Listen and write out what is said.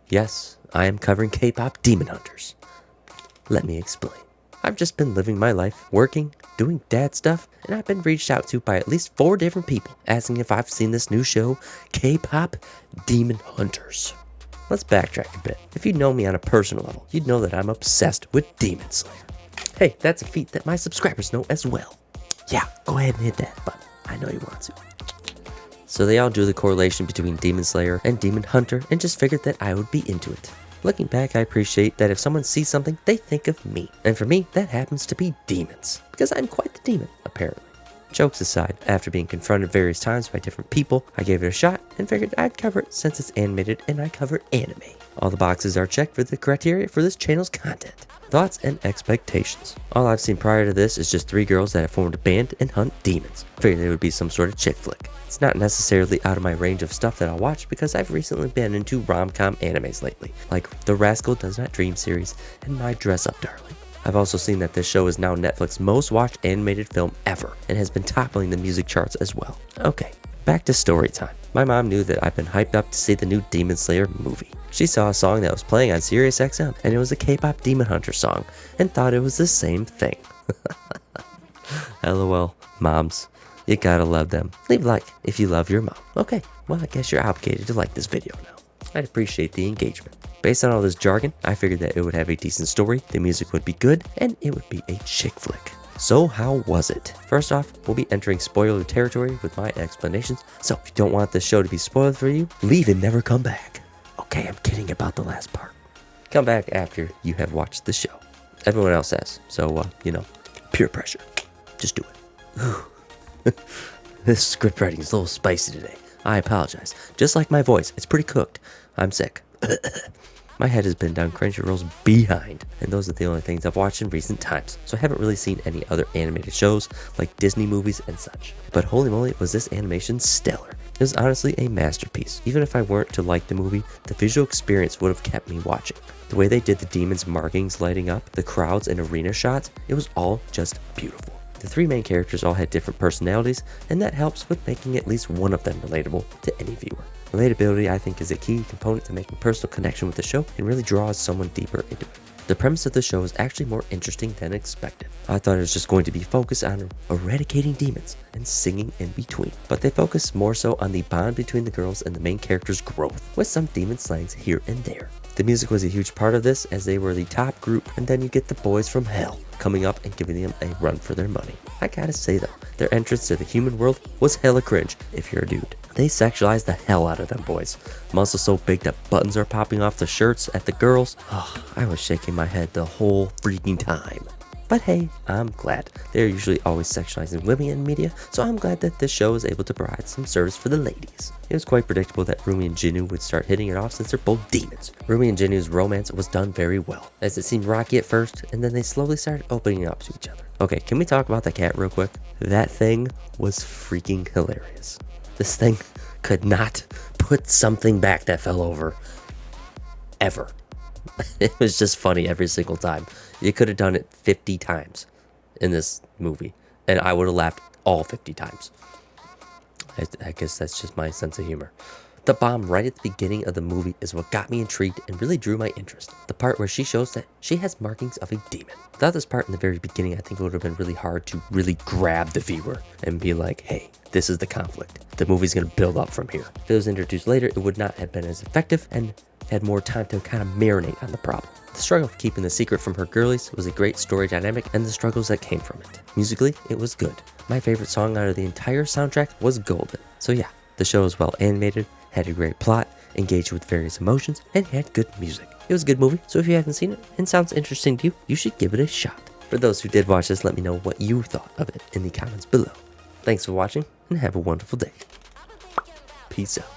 Yes, I am covering K-pop Demon Hunters. Let me explain. I've just been living my life, working, doing dad stuff, and I've been reached out to by at least 4 different people asking if I've seen this new show, K-pop Demon Hunters. Let's backtrack a bit. If you know me on a personal level, you'd know that I'm obsessed with Demon Slayer. Hey, that's a feat that my subscribers know as well. Yeah, go ahead and hit that button. I know you want to. So they all drew the correlation between Demon Slayer and Demon Hunter and just figured that I would be into it. Looking back, I appreciate that if someone sees something, they think of me. And for me, that happens to be demons. Because I'm quite the demon, apparently. Jokes aside, after being confronted various times by different people, I gave it a shot and figured I'd cover it since it's animated and I cover anime. All the boxes are checked for the criteria for this channel's content. Thoughts and expectations. All I've seen prior to this is just 3 girls that have formed a band and hunt demons. Figured it would be some sort of chick flick. It's not necessarily out of my range of stuff that I'll watch because I've recently been into rom-com animes lately, like The Rascal Does Not Dream series and My Dress Up Darling. I've also seen that this show is now Netflix's most watched animated film ever and has been toppling the music charts as well. Okay, back to story time. My mom knew that I've been hyped up to see the new Demon Slayer movie. She saw a song that was playing on SiriusXM and it was a K-pop Demon Hunter song and thought it was the same thing. LOL, moms. You gotta love them. Leave a like if you love your mom. Okay, well I guess you're obligated to like this video now. I'd appreciate the engagement. Based on all this jargon, I figured that it would have a decent story, the music would be good, and it would be a chick flick. So how was it? First off, we'll be entering spoiler territory with my explanations, so if you don't want this show to be spoiled for you, leave and never come back. Okay, I'm kidding about the last part. Come back after you have watched the show. Everyone else has, so, peer pressure. Just do it. This script writing is a little spicy today. I apologize. Just like my voice, it's pretty cooked. I'm sick. My head has been down Crunchyroll's behind, and those are the only things I've watched in recent times, so I haven't really seen any other animated shows like Disney movies and such. But holy moly, was this animation stellar. It was honestly a masterpiece. Even if I weren't to like the movie, the visual experience would have kept me watching. The way they did the demons' markings lighting up, the crowds and arena shots, it was all just beautiful. The 3 main characters all had different personalities, and that helps with making at least one of them relatable to any viewer. Relatability, I think, is a key component to making personal connection with the show and really draws someone deeper into it. The premise of the show is actually more interesting than expected. I thought it was just going to be focused on eradicating demons and singing in between, but they focus more so on the bond between the girls and the main character's growth, with some demon slangs here and there. The music was a huge part of this, as they were the top group, and then you get the boys from hell coming up and giving them a run for their money. I gotta say though, their entrance to the human world was hella cringe if you're a dude. They sexualized the hell out of them boys. Muscles so big that buttons are popping off the shirts at the girls. Oh, I was shaking my head the whole freaking time. But hey, I'm glad. They're usually always sexualizing women in media, so I'm glad that this show is able to provide some service for the ladies. It was quite predictable that Rumi and Jinwoo would start hitting it off since they're both demons. Rumi and Jinwoo's romance was done very well, as it seemed rocky at first, and then they slowly started opening up to each other. Okay, can we talk about the cat real quick? That thing was freaking hilarious. This thing could not put something back that fell over. Ever. It was just funny every single time. You could have done it 50 times in this movie, and I would have laughed all 50 times. I guess that's just my sense of humor. The bomb right at the beginning of the movie is what got me intrigued and really drew my interest. The part where she shows that she has markings of a demon. Without this part in the very beginning, I think it would have been really hard to really grab the viewer and be like, hey, this is the conflict. The movie's going to build up from here. If it was introduced later, it would not have been as effective and had more time to kind of marinate on the problem. The struggle of keeping the secret from her girlies was a great story dynamic, and the struggles that came from it. Musically, it was good. My favorite song out of the entire soundtrack was Golden. So yeah, the show was well animated, had a great plot, engaged with various emotions, and had good music. It was a good movie, so if you haven't seen it and sounds interesting to you, you should give it a shot. For those who did watch this, let me know what you thought of it in the comments below. Thanks for watching, and have a wonderful day. Peace out.